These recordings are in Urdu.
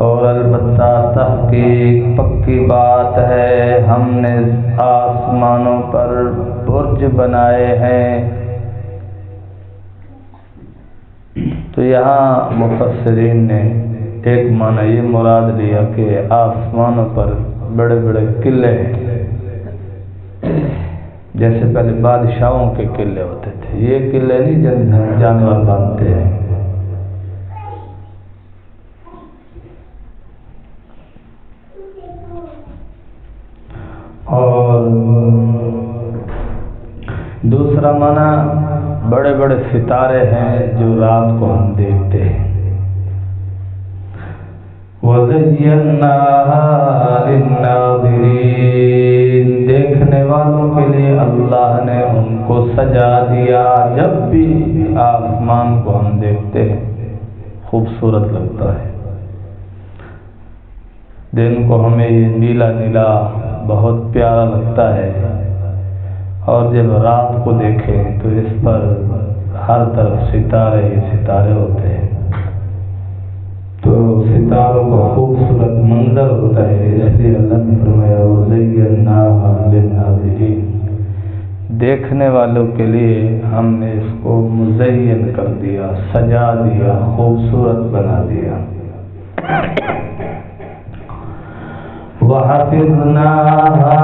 اور البتہ تحقیق پکی بات ہے ہم نے آسمانوں پر برج بنائے ہیں۔ تو یہاں مفسرین نے ایک معنی یہ مراد لیا کہ آسمانوں پر بڑے بڑے قلعے ہیں، جیسے پہلے بادشاہوں کے قلعے ہوتے تھے، یہ قلعے نہیں جن جانور باندھتے ہیں۔ اور دوسرا معنی بڑے بڑے ستارے ہیں جو رات کو ہم دیکھتے ہیں۔ وَزَيَّنَّاهَا لِلنَّاظِرِينَ، دیکھنے والوں کے لیے اللہ نے ان کو سجا دیا۔ جب بھی آسمان کو ہم دیکھتے ہیں خوبصورت لگتا ہے، دن کو ہمیں یہ نیلا نیلا بہت پیارا لگتا ہے، اور جب رات کو دیکھیں تو اس پر ہر طرف ستارے ہی ستارے ہوتے ہیں، تو ستاروں کا خوبصورت منظر ہوتا ہے۔ اس لیے اللہ نے فرمایا وَزَيَّنَّاهَا لِلنَّاظِرِينَ، دیکھنے والوں کے لیے ہم نے اس کو مزین کر دیا، سجا دیا، خوبصورت بنا دیا۔ وَحَفِظْنَاهَا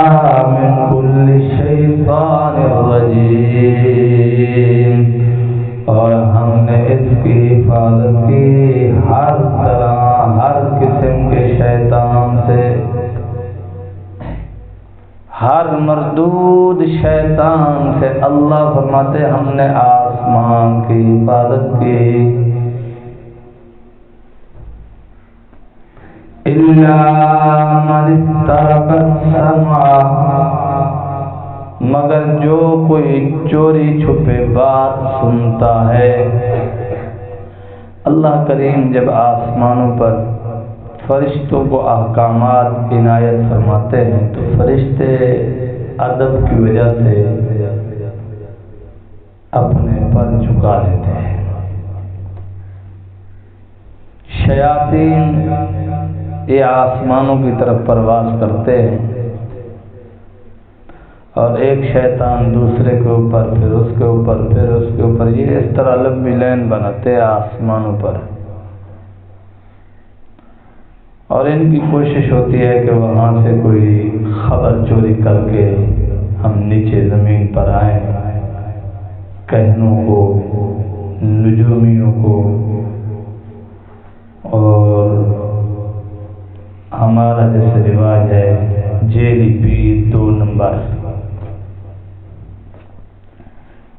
مِنْ كُلِّ شَيْطَانٍ رَجِيمٍ، اور ہم نے اس کی حفاظت کی ہر طرح ہر قسم کے شیطان سے، ہر مردود شیطان سے۔ اللہ فرماتے ہم نے آسمان کی حفاظت کی۔ إِلَّا مَنِ اسْتَرَقَ السَّمْعَ، مگر جو کوئی چوری چھپے بات سنتا ہے۔ اللہ کریم جب آسمانوں پر فرشتوں کو احکامات عنایت فرماتے ہیں تو فرشتے ادب کی وجہ سے اپنے پر جھکا لیتے ہیں۔ شیاطین یہ آسمانوں کی طرف پرواز کرتے ہیں، اور ایک شیطان دوسرے کے اوپر، پھر اس کے اوپر، پھر اس کے اوپر، یہ اس طرح لمبی لائن بناتے ہیں آسمانوں پر، اور ان کی کوشش ہوتی ہے کہ وہاں سے کوئی خبر چوری کر کے ہم نیچے زمین پر آئیں، کہنوں کو، نجومیوں کو، اور ہمارا جیسے رواج ہے جیلی پی 2 نمبر،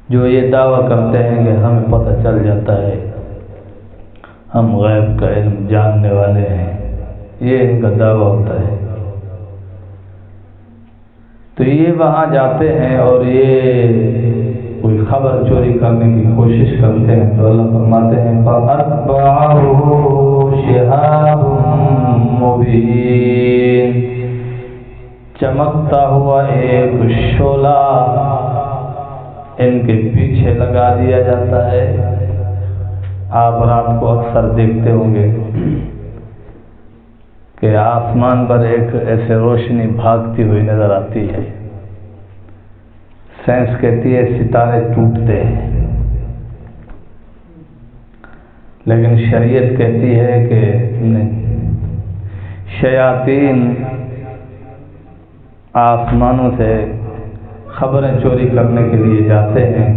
جو یہ دعویٰ کرتے ہیں کہ ہمیں پتہ چل جاتا ہے، ہم غیب کا علم جاننے والے ہیں، یہ ان کا دعویٰ ہوتا ہے۔ تو یہ وہاں جاتے ہیں اور یہ کوئی خبر چوری کرنے کی کوشش کرتے ہیں، تو اللہ فرماتے ہیں فَأَتْبَعَهُ شِهَابٌ مُبِينٌ، چمکتا ہوا ایک شعلہ ان کے پیچھے لگا دیا جاتا ہے۔ آپ رات کو اکثر دیکھتے ہوں گے کہ آسمان پر ایک ایسے روشنی بھاگتی ہوئی نظر آتی ہے۔ سائنس کہتی ہے ستارے ٹوٹتے ہیں، لیکن شریعت کہتی ہے کہ نہیں، شیاطین آسمانوں سے خبریں چوری کرنے کے لیے جاتے ہیں۔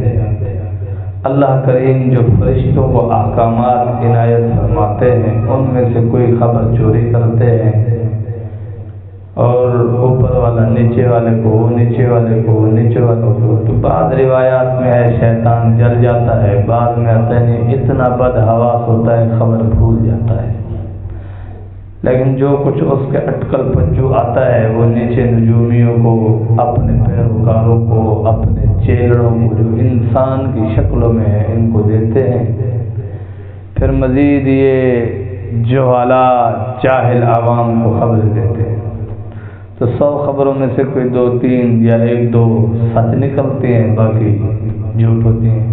اللہ کریم جو فرشتوں کو احکامات عنایت فرماتے ہیں ان میں سے کوئی خبر چوری کرتے ہیں، اور اوپر والا نیچے والے کو، نیچے والے کو، نیچے والے کو، تو بعض روایات میں ہے شیطان جل جاتا ہے، بعض میں آتا ہے نہیں، اتنا بد حواس ہوتا ہے خبر بھول جاتا ہے۔ لیکن جو کچھ اس کے اٹکل پنجو آتا ہے وہ نیچے نجومیوں کو، اپنے پیروکاروں کو، اپنے چیلڑوں کو جو انسان کی شکلوں میں ہے ان کو دیتے ہیں۔ پھر مزید یہ جہالا جاہل عوام کو خبر دیتے ہیں، تو 100 خبروں میں سے کوئی 2-3 یا 1-2 سچ نکلتی ہیں، باقی جھوٹ ہوتی ہیں۔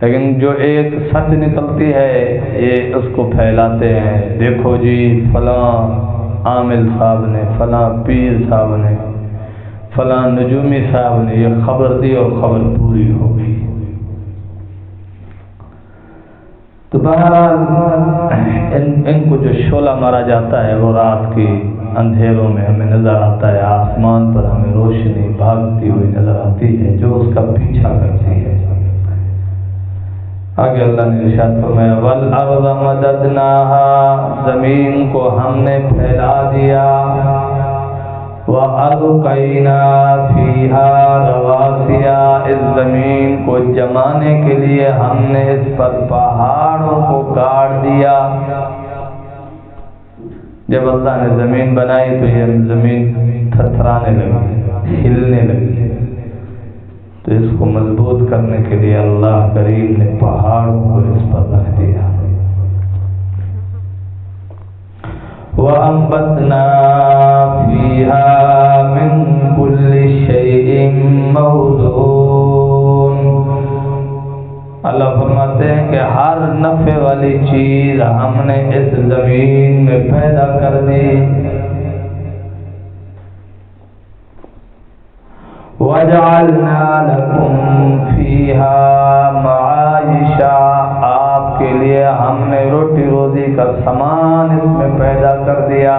لیکن جو ایک سچ نکلتی ہے یہ اس کو پھیلاتے ہیں، دیکھو جی فلاں عامل صاحب نے، فلاں پیر صاحب نے، فلاں نجومی صاحب نے یہ خبر دی اور خبر پوری ہو گئی۔ تو بہرحال ان کو جو شعلہ مارا جاتا ہے وہ رات کی اندھیروں میں ہمیں نظر آتا ہے، آسمان پر ہمیں روشنی بھاگتی ہوئی نظر آتی ہے جو اس کا پیچھا کرتی ہے۔ آگے اللہ نے ارشاد فرمایا وَالْأَرْضَ مَدَدْنَاهَا، زمین کو ہم نے پھیلا دیا، وَأَلْقَيْنَا فِيهَا رَوَاسِيَ، اس زمین کو جمانے کے لیے ہم نے اس پر پہاڑوں کو گاڑ دیا۔ جب اللہ نے زمین بنائی تو یہ زمین تھرتھرانے لگی، ہلنے لگی، تو اس کو مضبوط کرنے کے لیے اللہ کریم نے پہاڑوں کو اس پر رکھ دیا۔ وَأَنبَتْنَا فِيهَا مِن كُلِّ شَيْءٍ مَّوْزُونٍ، اللہ فرماتے ہیں کہ ہر نفع والی چیز ہم نے اس زمین میں پیدا کر دی۔ وَجَعَلْنَا لَكُمْ فِيهَا مَعَائِشَ، آپ کے لیے ہم نے روٹی روزی کا سامان اس میں پیدا کر دیا،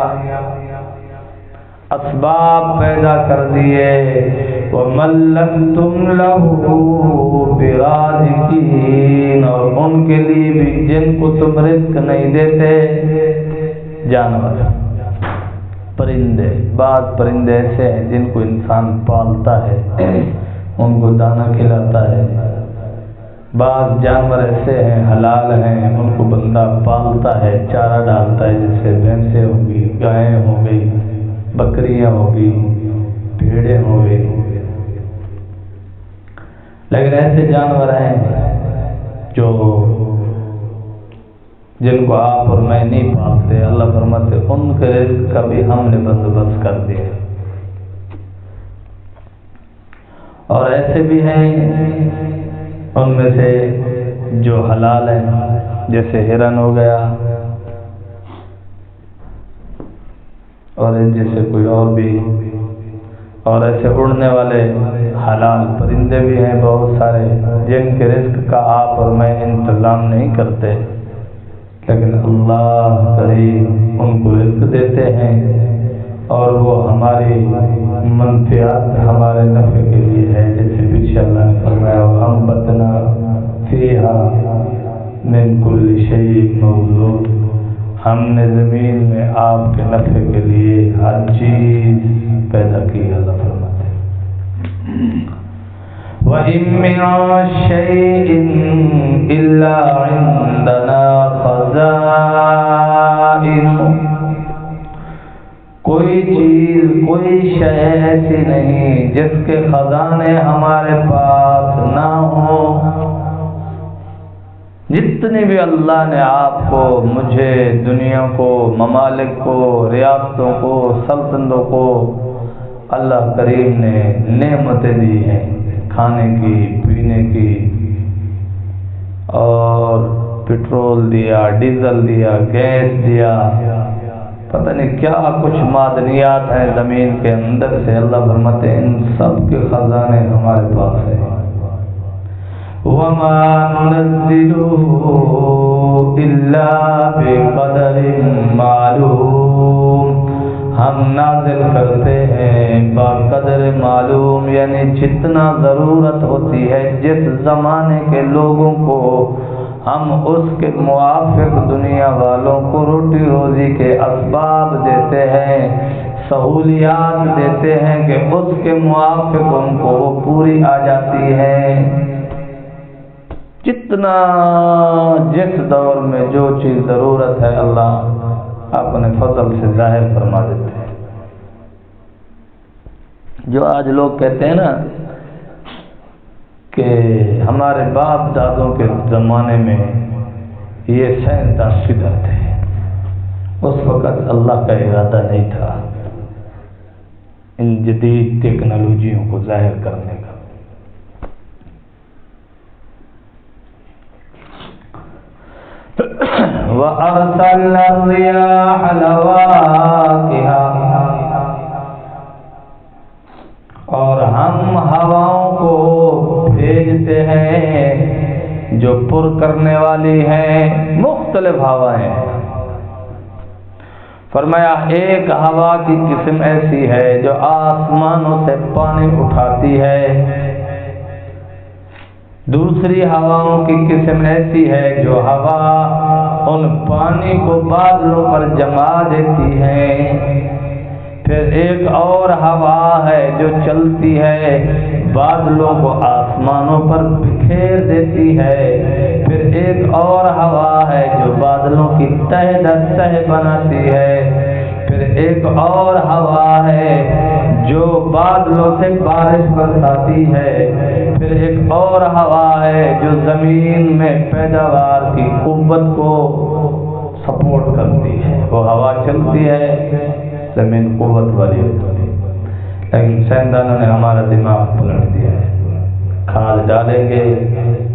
اسباب پیدا کر دیے۔ وَمَلَّكْتُمْ لَهُ بِرَازِقِينَ، اور ان کے لیے بھی جن کو تم رزق نہیں دیتے، جانور، پرندے، بعض پرندے ایسے ہیں جن کو انسان پالتا ہے، ان کو دانہ کھلاتا ہے، بعض جانور ایسے ہیں حلال ہیں، ان کو بندہ پالتا ہے، چارہ ڈالتا ہے، جیسے بھینسیں ہوں گی، گائیں ہو گئی، بکریاں ہو گئی، بھیڑیں ہو گئی۔ لیکن ایسے جانور ہیں جو جن کو آپ اور میں نہیں پالتے، اللہ فرماتے ان کے رزق کا بھی ہم نے بندوبست کر دیا۔ اور ایسے بھی ہیں ان میں سے جو حلال ہیں، جیسے ہرن ہو گیا، اور جیسے کوئی اور بھی، اور ایسے اڑنے والے حلال پرندے بھی ہیں بہت سارے جن کے رزق کا آپ اور میں انتظام نہیں کرتے، لیکن اللہ کریم ان کو رزق دیتے ہیں اور وہ ہماری منفعت، ہمارے نفع کے لیے ہے۔ جیسے پیچھے اللہ نے فرمایا وَأَنبَتْنَا فِيهَا مِن كُلِّ شَيْءٍ مَّوْزُونٍ، ہم نے زمین میں آپ کے نفع کے لیے ہر چیز پیدا کی۔ اللہ فرماتے ہیں وَإِن مِّن شَيْءٍ إِلَّا عِندَنَا خَزَائِنُهُ، کوئی چیز، کوئی شے ایسی نہیں جس کے خزانے ہمارے پاس نہ ہوں۔ جتنی بھی اللہ نے آپ کو، مجھے، دنیا کو، ممالک کو، ریاستوں کو، سلطنتوں کو اللہ کریم نے نعمتیں دی ہیں، کھانے کی، پینے کی، اور پٹرول دیا، ڈیزل دیا، گیس دیا، پتہ نہیں کیا کچھ معدنیات ہیں زمین کے اندر سے، اللہ فرماتے ہیں ان سب کے خزانے ہمارے پاس ہیں۔ وَمَا نُنَزِّلُهُ إِلَّا بِقَدَرٍ مَّعْلُومٍ، ہم نازل کرتے ہیں بقدر معلوم، یعنی جتنا ضرورت ہوتی ہے جس زمانے کے لوگوں کو، ہم اس کے موافق دنیا والوں کو روٹی روزی کے اسباب دیتے ہیں، سہولیات دیتے ہیں کہ اس کے موافق ان کو وہ پوری آ جاتی ہے۔ جتنا جس دور میں جو چیز ضرورت ہے اللہ اپنے فضل سے ظاہر فرما دیتے ہیں۔ جو آج لوگ کہتے ہیں نا کہ ہمارے باپ دادوں کے زمانے میں یہ سائنسداں کدھر تھے، اس وقت اللہ کا ارادہ نہیں تھا ان جدید ٹیکنالوجیوں کو ظاہر کرنے کا۔ وَأَرْسَلْنَا الرِّيَاحَ لَوَاقِحَ، اور ہم ہواؤں کو بھیجتے ہیں جو پر کرنے والی ہیں، مختلف ہوائیں۔ فرمایا ایک ہوا کی قسم ایسی ہے جو آسمانوں سے پانی اٹھاتی ہے، دوسری ہواؤں کی قسم ایسی ہے جو ہوا ان پانی کو بادلوں پر جما دیتی ہے، پھر ایک اور ہوا ہے جو چلتی ہے بادلوں کو آسمانوں پر بکھیر دیتی ہے، پھر ایک اور ہوا ہے جو بادلوں کی تہ در تہ بناتی ہے، پھر ایک اور ہوا ہے جو بادلوں سے بارش برساتی ہے، پھر ایک اور ہوا ہے جو زمین میں پیداوار کی قوت کو سپورٹ کرتی ہے۔ وہ ہوا چلتی ہے، زمین قوت والی ہوتی ہے، لیکن سائنسدانوں نے ہمارا دماغ پلٹ دیا ہے۔ کھاد ڈالیں گے،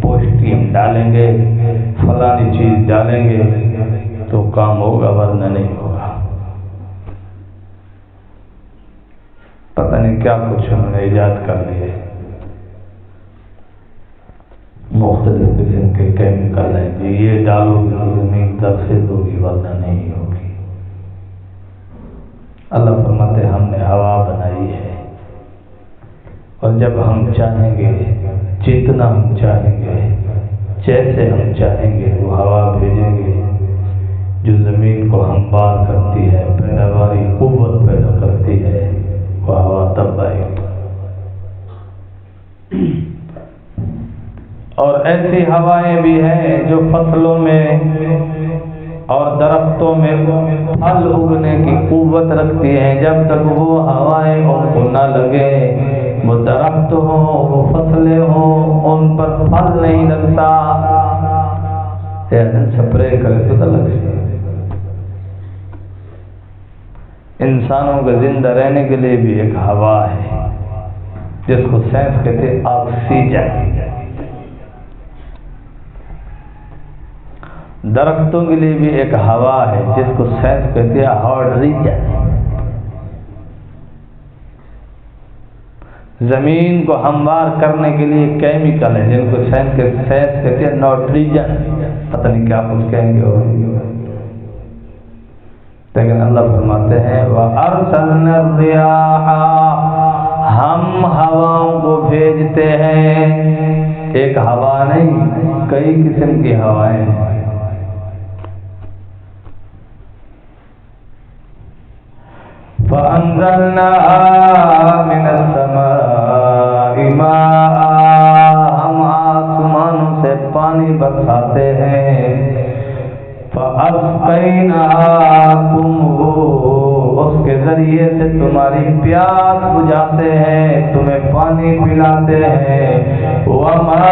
پوسٹیم ڈالیں گے، فلانی چیز ڈالیں گے تو کام ہوگا، ورنہ نہیں ہوگا۔ پتہ نہیں کیا کچھ انہوں نے ایجاد کر لیے، مختلف قسم کے کیمیکل ہیں جی، یہ ڈالو گے تو زمین درخت ہوگی ورنہ نہیں ہوگی۔ اللہ فرماتے ہم نے ہوا بنائی ہے، اور جب ہم چاہیں گے، جتنا ہم چاہیں گے، جیسے ہم چاہیں گے وہ ہوا بھیجیں گے جو زمین کو ہموار کرتی ہے، پیداواری قوت پیدا کرتی ہے، وہ ہوا تب آئے گی۔ اور ایسی ہوائیں بھی ہیں جو فصلوں میں اور درختوں میں پھل اگنے کی قوت رکھتی ہیں، جب تک وہ ہوائیں ان کو نہ لگے، وہ درخت ہوں، وہ فصلیں ہوں، ان پر پھل نہیں لگتا، سپرے کرے تو لگے۔ انسانوں کے زندہ رہنے کے لیے بھی ایک ہوا ہے جس کو سائنس کہتے ہیں آکسیجن۔ درختوں کے لیے بھی ایک ہوا ہے جس کو سائنس کہتے ہیں ہائیڈروجن۔ زمین کو ہموار کرنے کے لیے کیمیکل ہیں جن کو سائنس کہتے ہیں نائٹروجن، پتہ نہیں کیا کچھ کہیں گے، لیکن اللہ فرماتے ہیں وَأَرْسَلْنَا الرِّيَاحَ، ہم ہواؤں کو بھیجتے ہیں، ایک ہوا نہیں کئی قسم کی ہوائیں ہیں۔ فَأَنزَلْنَا مِنَ السَّمَاءِ مَاءً، ہم آسمانوں سے پانی برساتے ہیں، فَأَسْقَيْنَاكُمْهُ، اس کے ذریعے سے تمہاری پیاس بجھاتے ہیں، تمہیں پانی پلاتے ہیں، وَمَا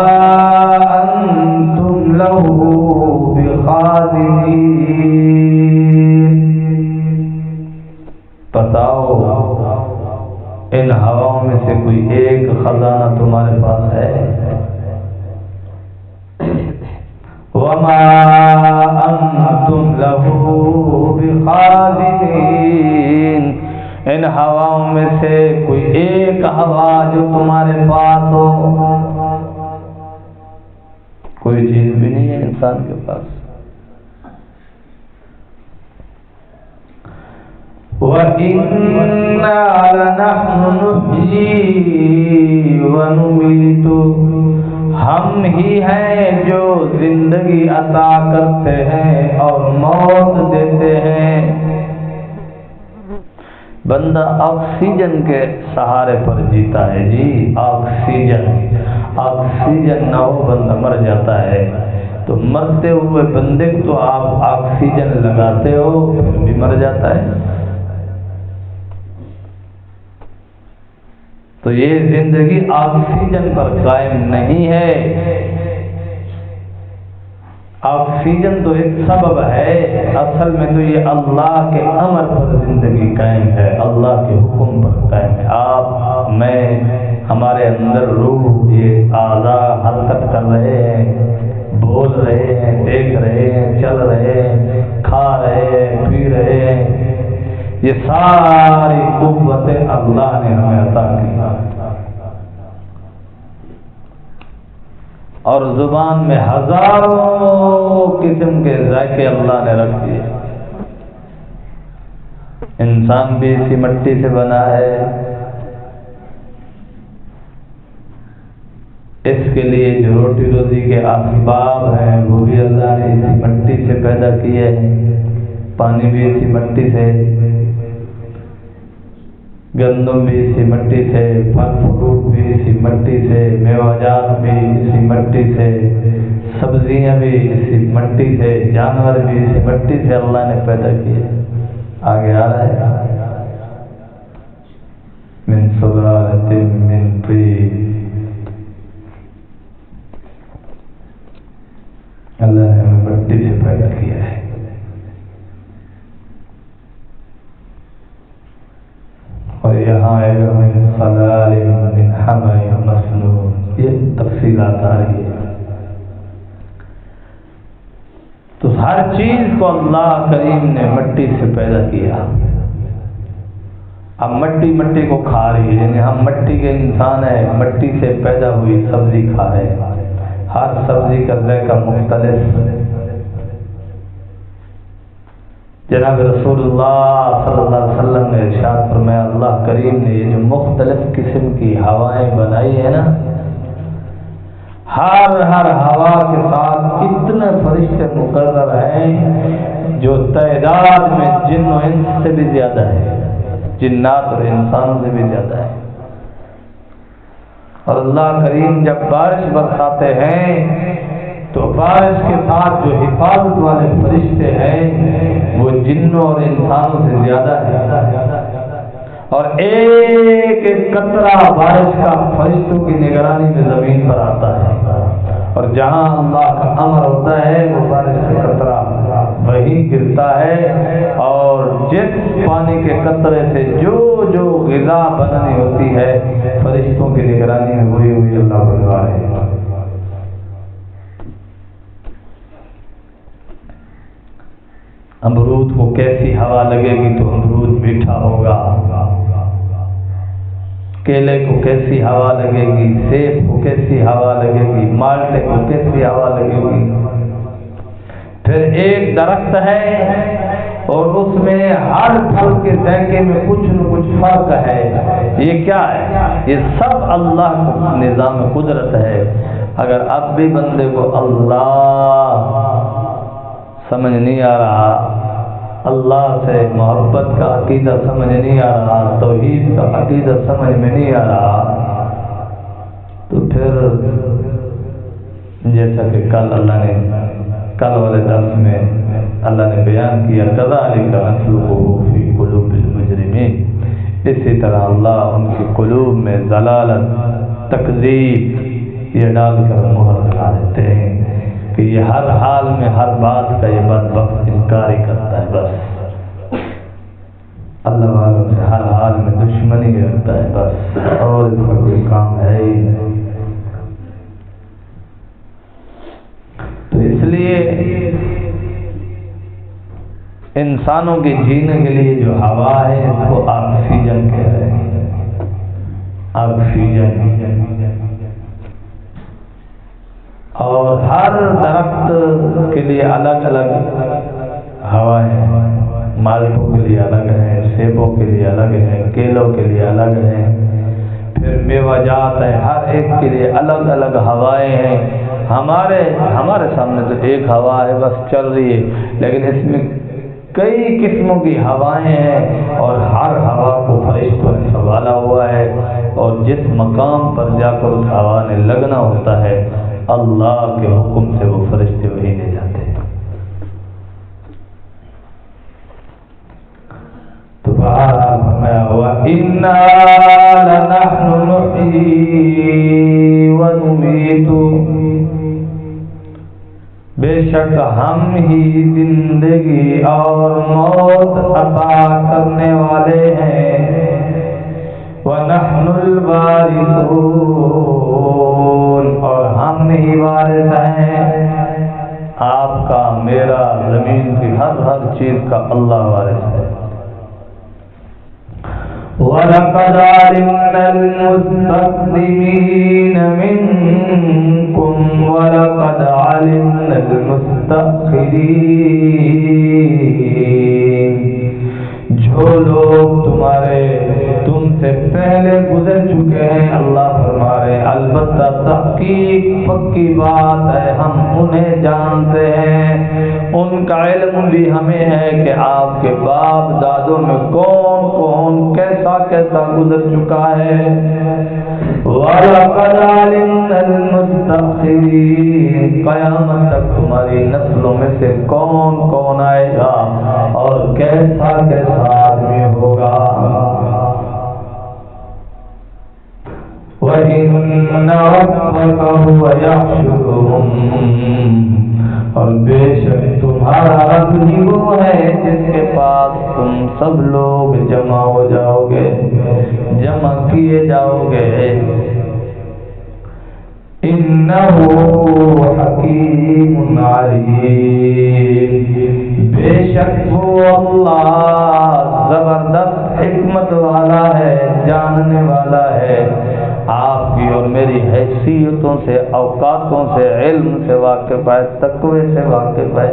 أَنْتُمْ لَهُ بِخَازِنِينَ، بتاؤ ان ہواؤں میں سے کوئی ایک خزانہ تمہارے پاس ہے؟ وَمَا أَنْتُمْ لَهُ بِخَازِنِينَ، ان ہواؤں میں سے کوئی ایک ہوا جو تمہارے پاس ہو، کوئی چیز بھی نہیں ہے انسان کے پاس۔ وَإِنَّا لَنَحْنُ نُحْيِي وَنُمِيتُ، ہم ہی ہیں جو زندگی عطا کرتے ہیں اور موت دیتے ہیں۔ بندہ آکسیجن کے سہارے پر جیتا ہے جی، آکسیجن نہ ہو بندہ مر جاتا ہے، تو مرتے ہوئے بندے کو تو آپ آکسیجن لگاتے ہو پھر بھی مر جاتا ہے۔ تو یہ زندگی آکسیجن پر قائم نہیں ہے، آکسیجن تو ایک سبب ہے، اصل میں تو یہ اللہ کے امر پر زندگی قائم ہے، اللہ کے حکم پر قائم ہے۔ آپ میں ہمارے اندر روح، یہ اعضاء حرکت کر رہے ہیں، بول رہے ہیں، دیکھ رہے ہیں، چل رہے ہیں، کھا رہے ہیں، پی رہے ہیں، یہ ساری قوتیں اللہ نے ہمیں عطا کی، اور زبان میں ہزاروں قسم کے ذائقے اللہ نے رکھ دیے۔ انسان بھی اسی مٹی سے بنا ہے، اس کے لیے جو روٹی روزی کے اسباب ہیں وہ بھی اللہ نے اسی مٹی سے پیدا کیے ہیں، پانی بھی اسی مٹی سے، گندم بھی اسی مٹی سے، پھل فروٹ بھی اسی مٹی سے، میوہ جات بھی اسی مٹی سے، سبزیاں بھی اسی مٹی سے، جانور بھی اسی مٹی سے اللہ نے پیدا کیے۔ آگے آ رہا ہے من سلالۃ من طین، اللہ نے ہمیں مٹی سے پیدا کیا ہے۔ اور یہاں آئے من صلال من حمأ مسنون، یہ تفصیلات آ رہی ہے۔ تو ہر چیز کو اللہ کریم نے مٹی سے پیدا کیا۔ اب مٹی کو کھا رہی ہے، یعنی ہم مٹی کے انسان ہیں، مٹی سے پیدا ہوئی سبزی کھا رہے ہیں، ہر سبزی کا ذائقہ مختلف۔ جناب رسول اللہ صلی اللہ علیہ وسلم نے ارشاد فرمایا، اللہ کریم نے یہ جو مختلف قسم کی ہوائیں بنائی ہے نا، ہر ہوا کے ساتھ کتنے فرشتے مقرر ہیں جو تعداد میں جن و انس سے بھی زیادہ ہے، جنات اور انسانوں سے بھی زیادہ ہے۔ اور اللہ کریم جب بارش برساتے ہیں تو بارش کے ساتھ جو حفاظت والے فرشتے ہیں وہ جنوں اور انسانوں سے زیادہ ہے، اور ایک ایک قطرہ بارش کا فرشتوں کی نگرانی میں زمین پر آتا ہے، اور جہاں اللہ کا امر ہوتا ہے وہ بارش کا قطرہ وہی گرتا ہے، اور جس پانی کے قطرے سے جو جو غذا بنانی ہوتی ہے فرشتوں کی نگرانی میں وہی اللہ بنوا رہے ہیں۔ امرود کو کیسی ہوا لگے گی تو امرود میٹھا ہوگا، کیلے کو کیسی ہوا لگے گی، سیب کو کیسی ہوا لگے گی، مالٹے کو کیسی ہوا لگے گی۔ پھر ایک درخت ہے اور اس میں ہر پھل کے ذائقے میں کچھ نہ کچھ فرق ہے، یہ کیا ہے؟ یہ سب اللہ کا نظام قدرت ہے۔ اگر اب بھی بندے کو اللہ سمجھ نہیں آ رہا، اللہ سے محبت کا عقیدہ سمجھ نہیں آ رہا، توحید کا عقیدہ سمجھ میں نہیں آ رہا، تو پھر جیسا کہ کل والے درس میں اللہ نے بیان کیا، کذالک نسلکہ فی قلوب المجرمین، اسی طرح اللہ ان کی قلوب میں ضلالت، تکذیب یہ ڈال کر مہر لگا دیتے ہیں کہ یہ ہر حال میں ہر بات کا یہ بدبخت انکار ہی کرتا ہے، بس اللہ والوں سے ہر حال میں دشمنی رکھتا ہے بس، اور اس کا کوئی کام ہے ہی نہیں۔ تو اس لیے انسانوں کے جینے کے لیے جو ہوا ہے اس کو آکسیجن کہہ رہے ہیں، آکسیجن، اور ہر درخت کے لیے الگ الگ ہوائیں ہیں، مالٹوں کے لیے الگ ہیں، سیبوں کے لیے الگ ہیں، کیلوں کے لیے الگ ہیں، پھر میوہ جات ہیں، ہر ایک کے لیے الگ الگ ہوائیں ہیں۔ ہمارے سامنے تو ایک ہوا ہے بس چل رہی ہے، لیکن اس میں کئی قسموں کی ہوائیں ہیں، اور ہر ہوا کو فرشتوں نے سنبھالا ہوا ہے، اور جس مقام پر جا کر اس ہوا نے لگنا ہوتا ہے اللہ کے حکم سے وہ فرشتے وہی لے جاتے ہیں۔ تو بہرحال فرمایا ہوا اِنَّا لَنَحْنُ نُحْيِي وَنُمِيتُ، بے شک ہم ہی زندگی اور موت عطا کرنے والے ہیں، وَنَحْنُ الْوَارِثُونَ، اور ہم ہی وارث ہیں۔ آپ کا میرا ضمیر عالمین کی ہر چیز کا اللہ وارث ہے۔ وَلَقَدْ عَلِمْنَا الْمُسْتَقْدِمِينَ مِنْكُمْ وَلَقَدْ عَلِمْنَا الْمُسْتَأْخِرِينَ، جو لوگ تم سے پہلے گزر چکے ہیں، اللہ فرما رہے البتہ تحقیق پکی بات ہے ہم انہیں جانتے ہیں، ان کا علم بھی ہمیں ہے کہ آپ کے باپ دادوں میں کون کون کیسا گزر چکا ہے۔ وَلَقَدْ عَلِمْنَا الْمُسْتَأْخِرِينَ، قیامت تک تمہاری نسلوں میں سے کون کون آئے گا اور کیسا آدمی ہوگا۔ وَإِنَّ رَبَّكَ هُوَ يَحْشُرُهُمْ، اور بے شک تمہارا رب ہی وہ ہے جس کے پاس تم سب لوگ جمع ہو جاؤ گے، جمع کیے جاؤ گے۔ إِنَّهُ حَكِيمٌ عَلِيمٌ، بے شک وہ اللہ زبردست حکمت والا ہے، جاننے والا ہے، آپ کی اور میری حیثیتوں سے، اوقاتوں سے، علم سے واقف ہے، تقوی سے واقف ہے،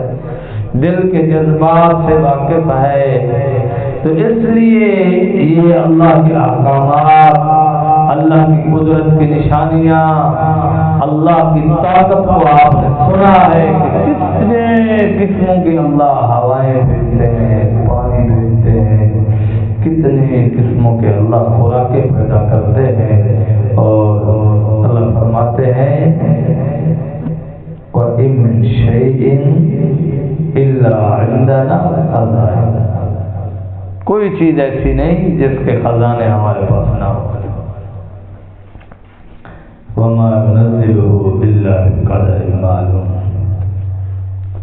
دل کے جذبات سے واقف ہے۔ تو اس لیے یہ اللہ کے احکامات، اللہ کی قدرت کی نشانیاں، اللہ کی طاقت کو آپ نے سنا ہے کہ کتنے قسموں کی اللہ ہوائیں بھیجتے ہیں، پانی بھیجتے ہیں، کتنے قسموں کے اللہ خوراکیں پیدا کرتے ہیں، اور اللہ فرماتے ہیں وَإِن مِّن شَيْءٍ إِلَّا عِندَنَا خَزَائِنُهُ، کوئی چیز ایسی نہیں جس کے خزانے ہمارے پاس نہ ہو۔ وَمَا نُنَزِّلُهُ إِلَّا بِقَدَرٍ مَّعْلُومٍ،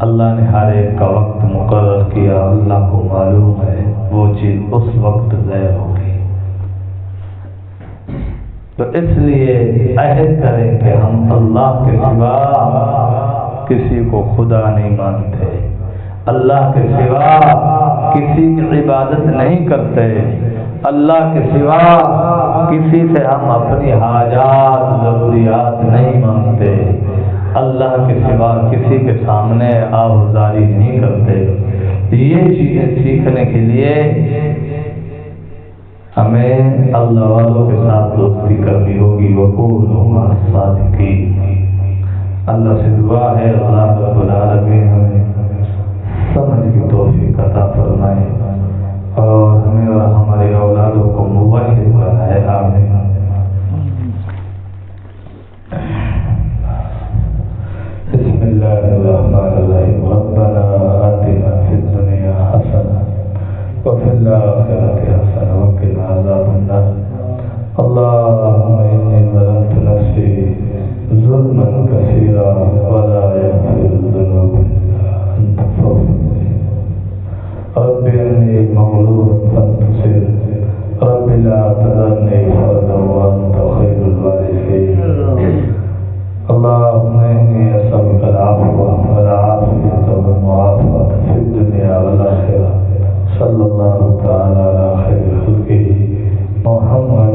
اللہ نے ہر ایک کا وقت مقرر کیا، اللہ کو معلوم ہے وہ چیز اس وقت ظاہر ہوگی۔ تو اس لیے عہد کریں کہ ہم اللہ کے سوا کسی کو خدا نہیں مانتے، اللہ کے سوا کسی کی عبادت نہیں کرتے، اللہ کے سوا کسی سے ہم اپنی حاجات ضروریات نہیں مانگتے، اللہ کے سوا کسی کے سامنے آہوزاری نہیں کرتے۔ یہ چیزیں سیکھنے کے لیے ہمیں اللہ والوں کے ساتھ دوستی کرنی ہوگی۔ وَقُولُوا مَعَ الصَّادِقِينَ، اللہ سے دعا ہے اللہ رب العالمین ہمیں سمجھ کی توفیق عطا فرمائے اور ہمیں اور ہمارے اولادوں کو موحد بنائے، آمین۔ بسم اللہ الرحمن الرحیم، ربنا آتنا فی الدنیا حسنہ وفی الآخرۃ حسنہ وقنا عذاب النار۔ اللهم انی ظلمت نفسی ظلما کثیرا ولا یغفر الذنوب الا انت فاغفر لی، رب انی مغلوب فانتصر، رب لا تذرنی فردا وانت خیر الوارثین۔ اللهم انی اسألک العفو والعافیة والمعافاة فی الدنیا والآخرة، صلی اللہ تعالی علی خیر خلقہ محمد